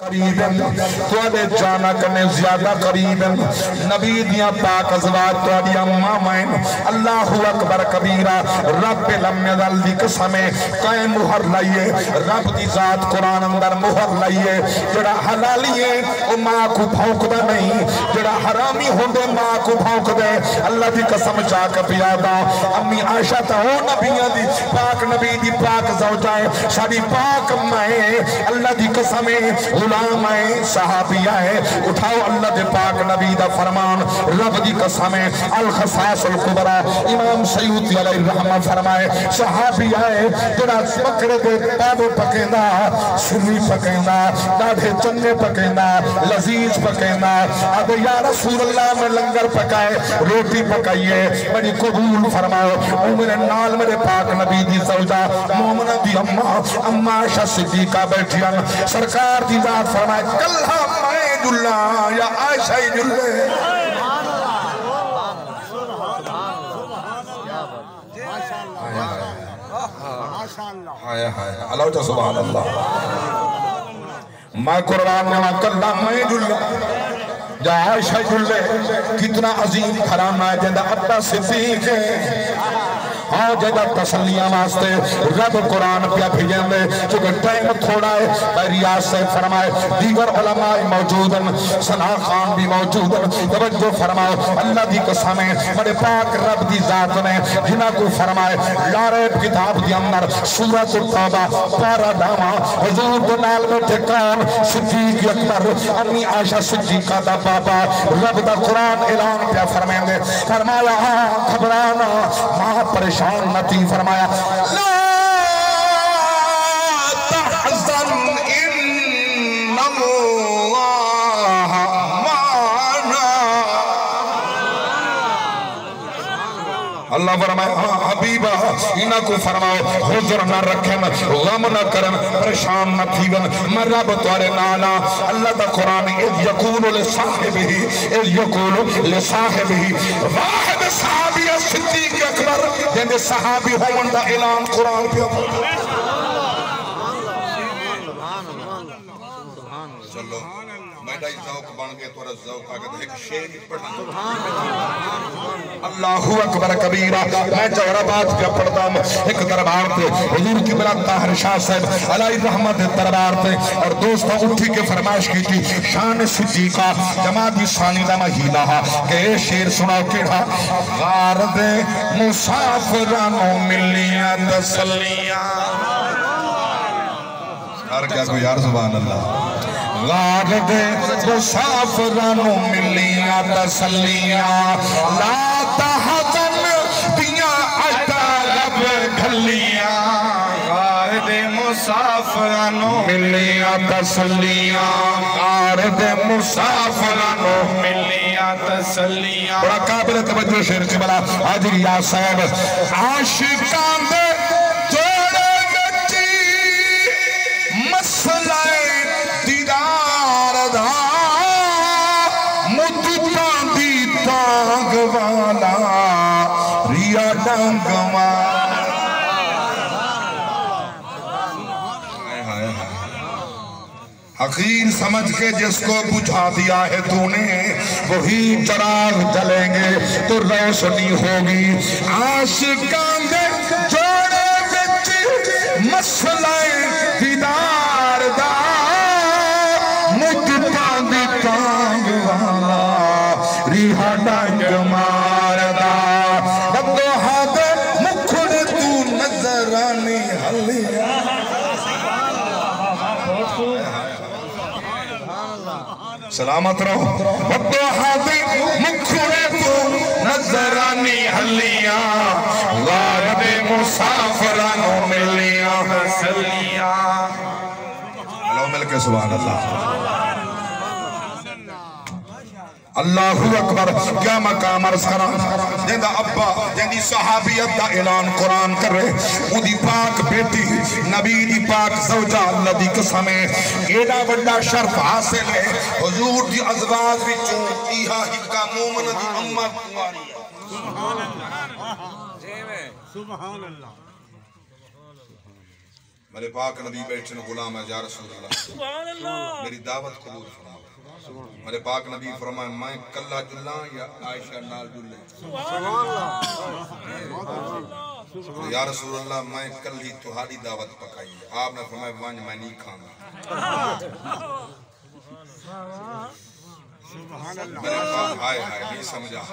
قریب توڑے جانا کرنے زیادہ قریب نبی دیاں پاک ازواج توڑی اممہ مائن اللہ اکبر کبیرہ رب لم یدل دی قسمیں قائم مہر لائیے رب دی ذات قرآن اندر مہر لائیے جڑا حلالی ہے وہ ماں کو بھونک دے نہیں جڑا حرامی ہوندے ماں کو بھونک دے اللہ دی قسم جا کے پیادا امی عائشہ تا ہو نبیہ دی پاک زوجائے شادی پاک مائیں اللہ دی قسمیں غلام آئے صحابی آئے اٹھاؤ اللہ دے پاک نبی دا فرمان رب دی قسمیں الخصاص القبرہ امام سیوطی علیہ الرحمہ فرمائے صحابی آئے جڑا بکرے دے پادے پکیندہ سری پکیندہ دادھے چنے پکیندہ لذیذ پکیندہ اب یا رسول اللہ میں لنگر پکائے روٹی پکائیے بڑی قبول فرماؤ میرے نال میرے پاک نبی دی زوجہ مومنہ دی اممہ عائشہ صدیقہ بیٹھیاں سرکار دی ذات فرمائے کلھا میں جلہ یا عائشہ جلے اللہ جا سبحان اللہ میں قرآن میں کلھا میں جلہ یا عائشہ جلے کتنا عظیم گھرانہ ہے جیندہ ابا صدیق ہے ہاں جیدہ تسلیہ واسطے رب قرآن پہ بھیجیں دے چونکہ ٹائم تھوڑا ہے ریاض سے فرمائے دیگر علماء موجودن ثنا خان بھی موجودن توجہ فرماؤ اللہ دی قسمیں بڑے پاک رب دی ذات نے جنہ کو فرمائے لاریب کتاب دی اندر سورۃ التوبہ پارا داما حضور دنال میں ٹھکان صدیق اکبر امی عائشہ صدیقہ دا بابا رب دا قرآن اعلان پہ فرمائیں دے فرمایا گھبرانا ماں پریشان نتی فرمایا لا تحزن ان اللہ معنا اللہ فرمایا حبیبہ انہاں کو فرماؤ حضر نہ رکھن غم نہ کرن پریشان نہ تھیون میں رب توارے نانا اللہ دا قرآن اذ یقول لصاحبہ واحد صحابی صدیق اکبر جنہیں صحابی ہون دا اعلان قرآن پہ چلو میں دائی ذوق بن گئے تو رضا ذوق آگے ایک شیر پڑھنا اللہ اکبر کبیرہ میں جوربات پہ پڑھتا ہوں ایک دربار پہ حضور کی بلاد طاہر شاہ صاحب علیہ الرحمت دربار پہ اور دوستہ اٹھی کے فرمائش کی تھی شان صدیقہ جماعتی ثانیدہ مہینہ کہ اے شیر سناؤ کیڑا غارد مسافرانوں ملیاں تسلیاں ہر کیا کوئی یار سبحان اللہ غارد مسافرانوں ملیاں تسلیاں لا تحزن دیا اٹالب گھلیاں غارد مسافرانوں ملیاں تسلیاں غارد مسافرانوں ملیاں تسلیاں بڑا قابل توجہ شیر کی بلا حاجی یا صاحب عاشقان دے جوڑے گچی مسئلہ ریا ڈنگما حقیر سمجھ کے جس کو بجھا دیا ہے تو نے وہی چراغ جلیں گے تو روشنی ہوگی عاشقان دے جوڑے بچ مسئلہ دیدار دا مجھتا دی تانگ والا ریہا ڈنگ ماردہ بگو ہاتھ مکھڑ تو نظرانی حلیہ سلامت رہو بگو ہاتھ مکھڑ تو نظرانی حلیہ غارد مسافرانوں ملیاں حسلیاں اللہ مل کے سبحان اللہ اللہ اکبر کیا مقام عرض کرا جیندہ ابا جیندی صحابیت دا اعلان قرآن کر رہے ان دی پاک بیٹی نبی دی پاک زوجہ اللہ دی قسمیں ایڈا بڑا شرف حاصل ہے حضور دی ازواج وچوں ایہا ہکا مومن دی امہ کماری سبحان اللہ میرے پاک نبی بیٹھن غلام ہے یا رسول اللہ میری دعوت قبول فرماؤ. میرے پاک نبی فرمائے میں کلہ جلاں یا عائشہ نال جلے. یا رسول اللہ میں کل ہی تہاڈی دعوت پکائی. آپ نے فرمایا وانج میں نہیں کھانا. میرے پاک ہائے نہیں سمجھا.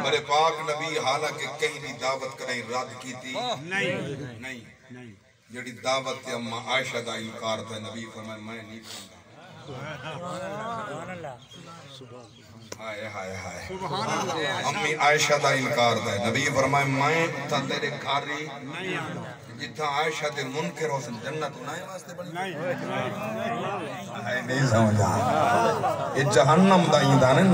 میرے پاک نبی حالانکہ کہیں بھی دعوت کریں رد کی تھی نہیں. جڑی دعوت تے اما عائشہ دا انکار تھا نبی فرمائے میں نہیں کھاؤں. ہائے ہائے ہائے امی عائشہ دا انکار تھا نبی فرمائے میں تا تیرے گھاری جتھا عائشہ دے منکر حسن جنت نائے واسطے بنی نہیں سمجھا. یہ جہنم دا ایندان ہے.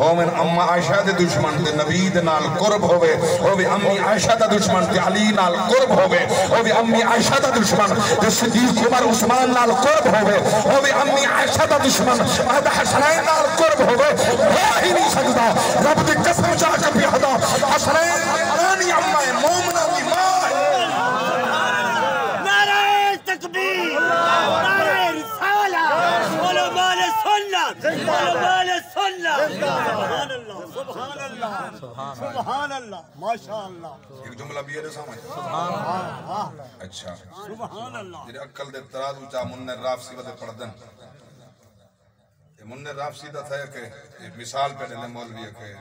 او من اما عائشہ دے دشمن تے نبی دے نال قرب ہوئے. او بھی امی عائشہ دا دشمن تے علی نال قرب ہوئے. او بھی امی عائشہ دا دشمن تے صدیق عمر عثمان نال قرب ہوئے. او بھی امی عائشہ دا دشمن عہد حسنین نال قرب ہوئے. ہو ہی نہیں سکتا. رب دی قسم چاہ کے پیادا حسنین رانی اما مومنہ دی ماں. سبحان اللہ ماشاءاللہ. ایک جملہ بھی ہے سامنے. اچھا سبحان اللہ. جیرے عقل دے ترازو چاہ منر رافسی ودے پڑھدن. منر رافسی دا تھا کہ مثال پہ دینے مولوی ہے کہ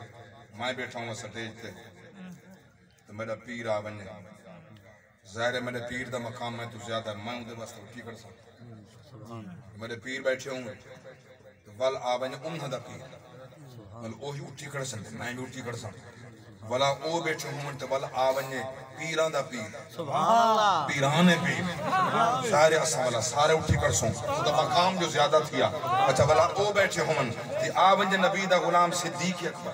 میں بیٹھا ہوں سٹیج تے تو میرا پیر آ بنے. ظاہر ہے میرے پیر دا مقام میں تو زیادہ میں ہوں دے بس اٹھی کر سکتا. میرے پیر بیٹھے ہوں تو ول آ بنے انہ دا پیر ول اوہی اٹھی کر سکتے میں بھی اٹھی کر سکتا. ولا او بیٹھے ہوں تو ول آ بنے پیران دا پیر پیرانے پیر سارے اسا والا سارے اٹھی کر سوں تو مقام جو زیادہ تھیا. اچھا ولا او بیٹھے ہوں تی آ بنے نبی دا غلام صدیق اکبر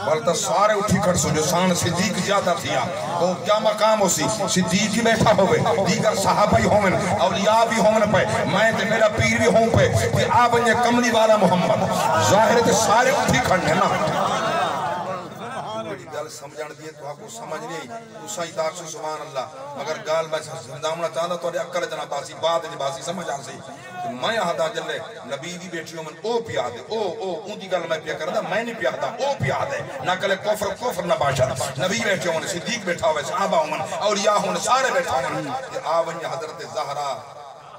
بلتا سارے اٹھی کر سو جو سان صدیق زیادہ تھیا. تو کیا مقام ہو سی صدیق ہی بیٹھا ہوئے دیگر صحابہ ہی ہوئے اولیاء بھی ہوئے پہ میں تے میرا پیر بھی ہوں پہ تی آ بنے کملی والا محمد. ظاہر تے سارے اٹھی کھڑنے نا گل سمجھان دیئے تو آپ کو سمجھ نہیں اسا ہی تاک سے سبحان اللہ. اگر گال میں سمجھامنا چاہتا تو اکر جنا باسی بات جی باسی سمجھ آن سی میں یہاں دا جلے نبی بھی بیٹھی ہوں من او پیا دے او ان دی گل میں پیا کر دا میں نہیں پیا دا او پیا دے نہ کلے کفر نہ باشد. نبی بیٹھے ہوں صدیق بیٹھا ہوئے صحابہ ہوں اولیاء ہوں سارے بیٹھا ہوں آون حضرت زہرا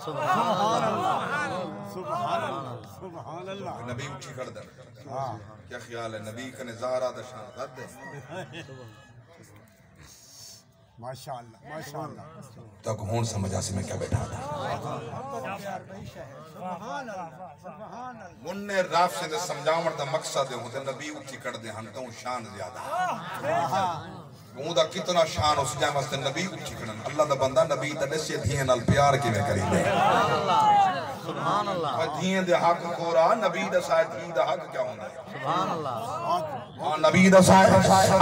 سبحان اللہ. نبی اٹھی کر در کیا خیال ہے نبی کنے زہرا دا شان رد دے ماشاءاللہ ماشاءاللہ. تک ہون سمجھا سی میں کیا بیٹھا تھا. منہ راف سے دے سمجھاور دا مقصد ہے ہوتے نبی اٹھی کر دے ہم تو شان زیادہ وہ دا کتنا شان اس جائے واسطے نبی اٹھی کرن. اللہ دا بندہ نبی دا دسے دھیئے نال پیار کی میں کری دے سبحان اللہ. دھیئے دے حق کھورا نبی دا سائے دھی دا حق کیا ہونا ہے. سبحان اللہ. نبی دا سائے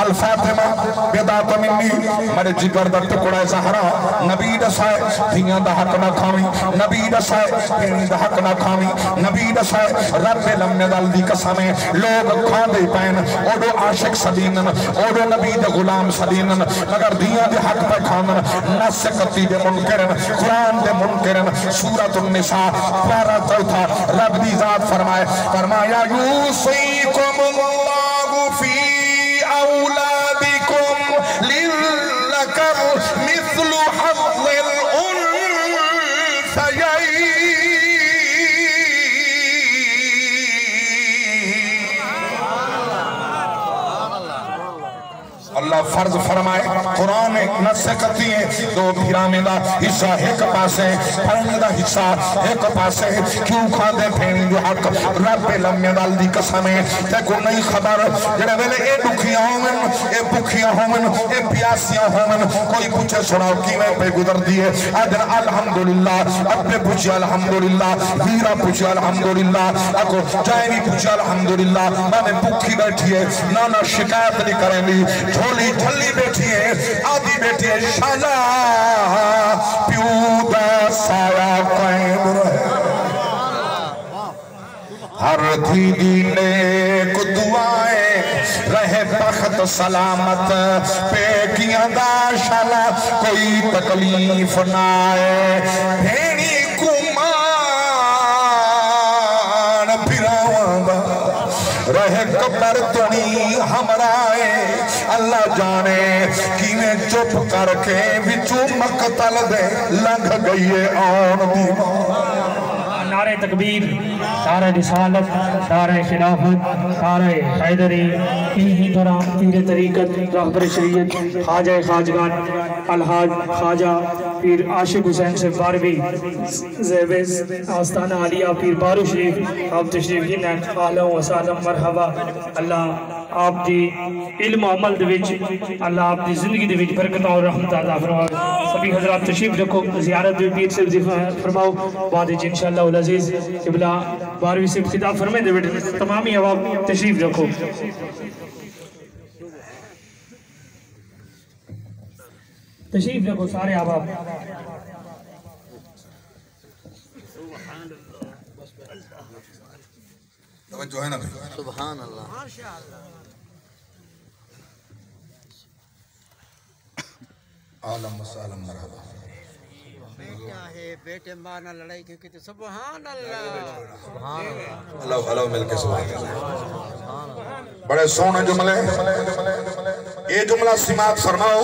الفاتمہ بیدات منی میرے جگر دا ٹکڑا زہرا. نبی دا سائے دھیاں دا حق نہ کھاویں. نبی دا سائے دھیاں دا حق نہ کھاویں. نبی دا سائے رب لمنے دل دی قسمیں لوگ کھا دے پین اوڈو عاشق سدینن اوڈو نبی دا غلام سدینن مگر دھیاں دے حق پہ کھانن ناسکتی دے منکرن قرآن دے منکرن. سورۃ النساء پارہ چوتھا رب دی ذات فرمایا یوصیکم اللہ فی اولادکم للذکر مثل حظ الانثیین. اللہ فرض فرمائے قرآن نسکتی ہے دو بھیرامے دا حصہ ایک پاسے پھرنے دا حصہ ایک پاسے کیوں کھا دے پھینی جو حق رب لمحے دال دی قسمیں تے کو نہیں خبر جڑے ویلے اے دکھیاں ہومن اے بکھیاں ہومن اے پیاسیاں ہومن کوئی پوچھے سناؤ کی میں پہ گزر دیئے ادھر الحمدللہ ابے پوچھے الحمدللہ ویرہ پوچھے الحمدللہ اکو جائنی پوچھے الحمدللہ میں بکھی بیٹھی ہے نانا شکایت نہیں کریں گی جھولی جھلی بیٹھی ہے آدھی بیٹھی ہے شالا پیو دا سایہ قائم رہے. ہر دیدی نیک دعائیں رہے بخت سلامت پیکیاں دا شالا کوئی تکلیف نہ آئے بھینی کمان پھراواں دا رہے قبر تنی ہمرائے اللہ جانے کینے چپ کر کے وچو مقتل دے لنگ گئیے آن دیوان نعرہ تکبیر، نعرہ رسالت، نعرہ خلافت، نعرہ حیدری، ہی طرح پیر طریقت، رہبر شریعت، خواجہ خواجگان، الحاج خواجہ پیر عاشق حسین سے باروی زیوز آستانہ علیہ پیر بارو شریف آپ تشریف گنن آلہ و سالم مرحبا اللہ آپ دی علم و عمل دے وچ اللہ آپ دی زندگی دے وچ برکت اور رحمت عطا فرماؤ سبھی حضرات تشریف رکھو زیارت دے پیر سے فرماؤ بعد وچ انشاءاللہ العزیز قبلہ باروی سے خطاب فرمائے دے وچ تمامی عوام تشریف رکھو تشریف رکھو سارے عوام توجہ ہے نا بھائی سبحان اللہ عالم و سالم مرحبا بیٹا ہے بیٹے مانا لڑائی کیوں کہتے سبحان اللہ اللہ علیہ مل کے سبحان اللہ بڑے سونے جملے یہ جملہ سماعت فرماؤ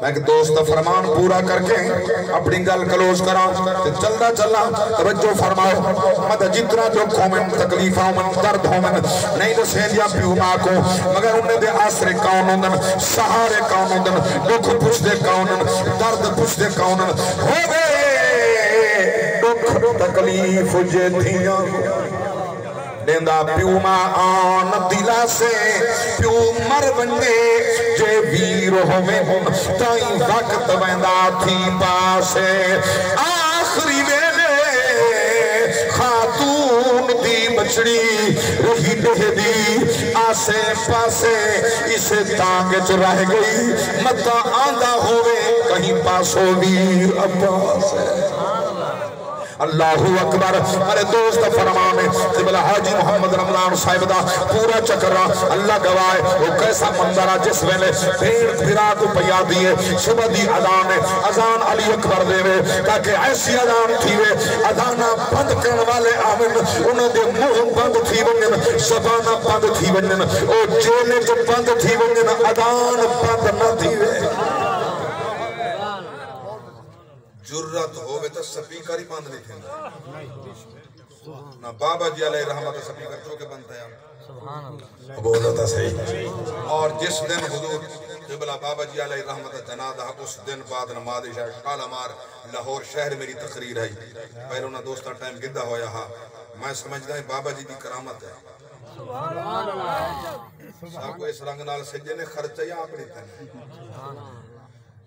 میں کہ دوست فرمان پورا کر کے اپنی گل کلوز کرا چلنا چلنا توجہ فرماؤ مدہ جتنا جو قومن تکلیفہ من درد ہومن نہیں تو سیدیاں پیو ماں کو مگر انہیں دے آسر کونن سہارے کونن دکھ پوچھ دے کونن درد پوچھ دے کونن ہو گئے دکھ تکلیف جے دھیاں دیندہ پیو ماں آن دلا سے پیو مر بنگے جے ویر ہوئے ہوں تائیں وقت ویندہ تھی پاسے آخری ویلے خاتون دی بچڑی رہی دہ دی آسے پاسے اسے تانگے چ رہ گئی مدہ آندہ ہوئے کہیں پاسو ویر عباس ہے اللہ اکبر ارے دوست فرمانے قبلہ حاجی محمد رمضان صاحب دا پورا چکرہ اللہ گواہ وہ کیسا منظرہ جس ویلے بھیڑ بھرا کو پیا دیئے صبح دی اذان اذان علی اکبر دے وے تاکہ ایسی اذان تھی وے اذانہ بند کرنے والے آمن انہوں دے منہ بند تھی ونن زبانہ بند تھی ونن او جیلے جو بند تھی ونن اذان بند نہ تھی وے جرت ہوئے تو سپیکر ہی بند نہیں تھے نہ بابا جی علیہ رحمت سپیکر چوکے بند ہے بولا تھا صحیح اور جس دن حضور قبلہ بابا جی علیہ رحمت جنادہ اس دن بعد نماز عشاء کالامار لاہور شہر میری تقریر ہے پہلونا دوستہ ٹائم گدہ ہویا ہاں میں سمجھتا ہے بابا جی دی کرامت ہے ساں کو اس رنگ نال سجے نے خرچہ یا اپنی تھے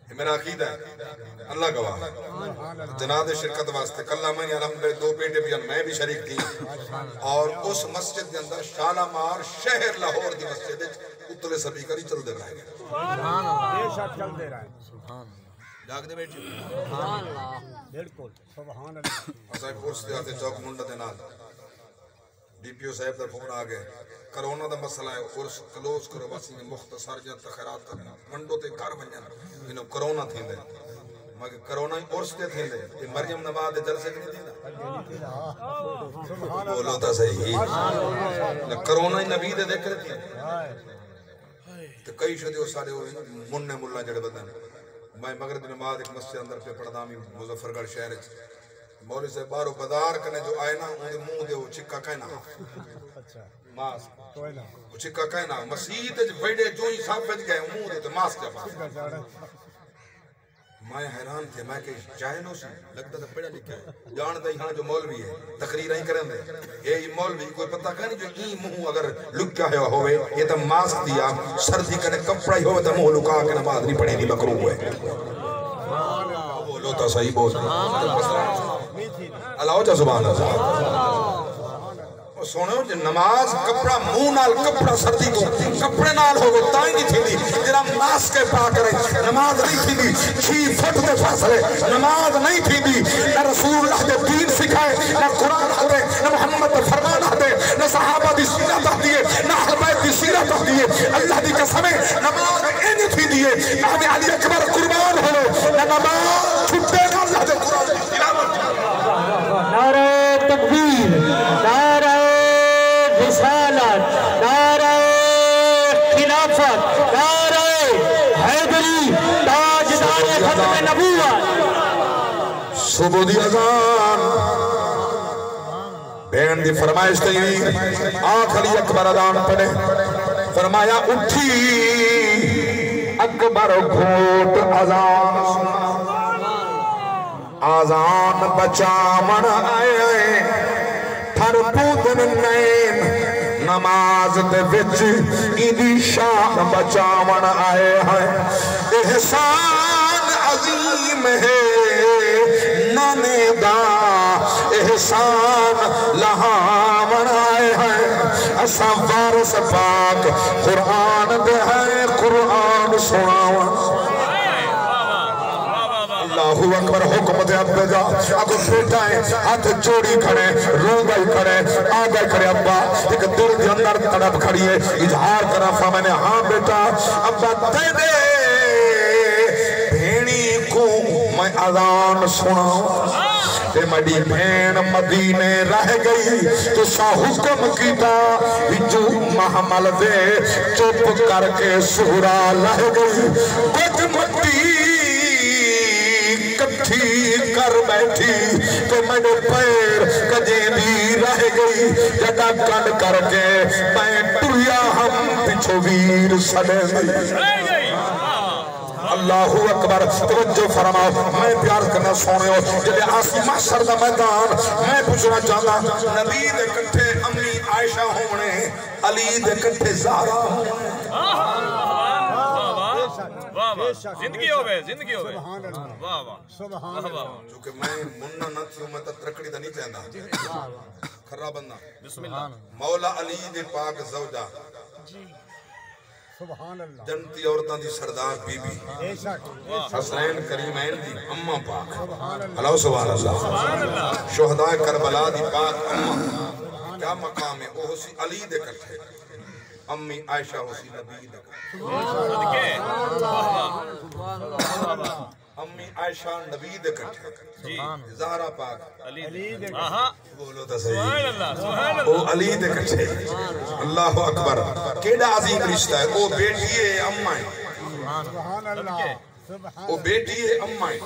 میرا عقیدہ ہے اللہ گواہ جناد شرکت واسطے کلہ میں نے الحمدللہ 2 بیٹے بھی میں بھی شریک تھی اور اس مسجد کے اندر شالامار شہر لاہور دی مسجد اتلے سبھی کری چل دے رہے ہیں بے شک چل دے رہا ہے جاگ دے بیٹی سبحان اللہ بالکل سبحان اللہ اسائے پورس دے آتے چوک منڈا دے نال ڈی پی او صاحب در فون آگئے کرونا دا مسئلہ ہے عرص کلوز کرو باسی میں مختصر جا تخیرات تک منڈو تے کار بنجن انہوں کرونا تھیں دے مگر کرونا ہی عرص تے تھیں دے یہ مریم نماز دے جلسے کی نہیں تھی دا بولو تا صحیح کرونا ہی نبی دے دیکھ رہتی ہے تو کئی شدی ہو سارے ہوئے منہ ملہ جڑ بدن میں مغرب نماز ایک مسجد اندر پہ پڑھدامی مظفرگڑھ شہر مولی سے بارو بدار کرنے جو آئے نا انہیں منہ دے وہ چکا کہنا ماسک وہ چکا کہنا مسیح تے ویڈے جو ہی صاف بچ گئے منہ دے تو ماسک جا پاس میں حیران تھے میں کہ جاہنوں سے لگتا تھا پڑھا لکھا ہے جان دائی ہاں جو مولوی ہے تقریر نہیں کریں دے یہ مولوی کوئی پتہ کہنی جو یہ منہ اگر لکھا ہے ہوئے یہ تو ماسک دیا سردی کرنے کپڑا ہی ہوئے تو منہ لکا کے نماز نہیں پڑھے دی مکروہ ہوئے بولو تا صحیح بول اللہ ہو جا سبحان اللہ سونے ہو جو نماز کپڑا منہ نال کپڑا سردی کو کپڑے نال ہوگے تائیں نہیں تھی دی جرا ماسک پا کرے نماز نہیں تھی دی 6 فٹ دے فاصلے نماز نہیں تھی دی نہ رسول اللہ دے دین سکھائے نہ قرآن حدے نہ محمد دے فرمان حدے نہ صحابہ دی سیرت حدیے نہ اہل بیت دی سیرت حدیے اللہ قسم نماز این تھی دیئے امام علی اکبر قربان ہو نہ نماز چھٹے گا اللہ دے قرآن نعرہ تکبیر، نعرہ رسالت، نعرہ خلافت، نعرہ حیدری، تاجدار ختم نبوت۔ صبح دی اذان بین دی فرمائش تیری آخری اکبر اذان پڑھے فرمایا اٹھی اکبر گھوٹ اذان آزان بچامن آئے تھر پودن نین نماز دے وچ ایدی شان بچامن آئے ہیں احسان عظیم ہے نانے دا احسان لہامن آئے ہیں اسا وارث پاک قرآن دے ہے قرآن سناون اللہ اکبر حکم دے ابے جا اگر بیٹا ہے ہاتھ جوڑی کھڑے رو گئی کھڑے آگئے کھڑے ابا ایک دل کے اندر تڑپ کھڑی ہے اظہار کرا فا میں نے ہاں بیٹا ابا دے دے بھینی کو میں اذان سناؤں تے مڈی بھین مدینے رہ گئی تو سا حکم کیتا جو محمل دے چپ کر کے سہرا لہ گئی کچھ مٹی کٹھی کر بیٹھی تو میرے پیر کجیندی رہ گئی جگہ کنڈ کر کے میں ٹریا ہم پچھو ویر سڑے گئی اللہ اکبر توجہ فرماؤ میں پیار کرنا سونے ہو جلے آسی محشر دا میدان میں پوچھنا چاہتا نبی دے کٹھے امی عائشہ ہونے علی دے کٹھے زہرا ہونے زندگی ہوئے زندگی ہوئے واہ واہ سبحان اللہ چونکہ میں منہ نہ تھیوں میں ترکڑی دا نہیں چاہتا کھرا بندہ بسم اللہ مولا علی دے پاک زوجہ سبحان اللہ جنتی عورتاں دی سردار بی بی حسین کریمین دی اممہ پاک اللہ سبحان اللہ شہداء کربلا دی پاک اممہ کیا مقام ہے وہ حسی علی دے کٹھے امی عائشہ حسی نبی دے کٹھے امی عائشہ نبی دے کٹھے زہرہ پاک علی بولو تا صحیح او علی دے کٹھے اللہ اکبر کیڑا عظیم رشتہ ہے او بیٹی ہے اممہ ہے سبحان اللہ او بیٹی ہے اممہ ہے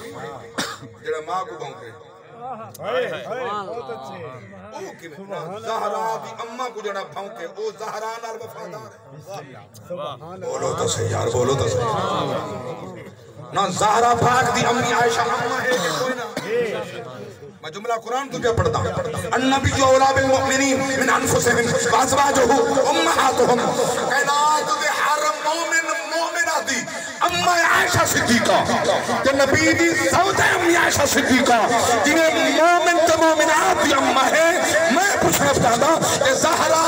جڑا ماں کو بھونکے بہت اچھے او کیویں زہرا دی اماں کو جڑا بھونکے او زہرا نال وفادار ہے بولو تو صحیح یار بولو تو صحیح نہ زہرا پاک دی امی عائشہ اماں ہے کہ کوئی نہ میں جملہ قرآن تو کیا پڑھتا ہوں النبی اولا بالمؤمنین من انفسہم وازواجہ امہاتہم کائنات دے ہر مومن مومنہ دی اما عائشہ صدیقہ کہ نبی دی زوجہ امی عائشہ صدیقہ جنہیں مومن تو مومنات دی اما ہے میں پوچھنا چاہتا کہ زہرا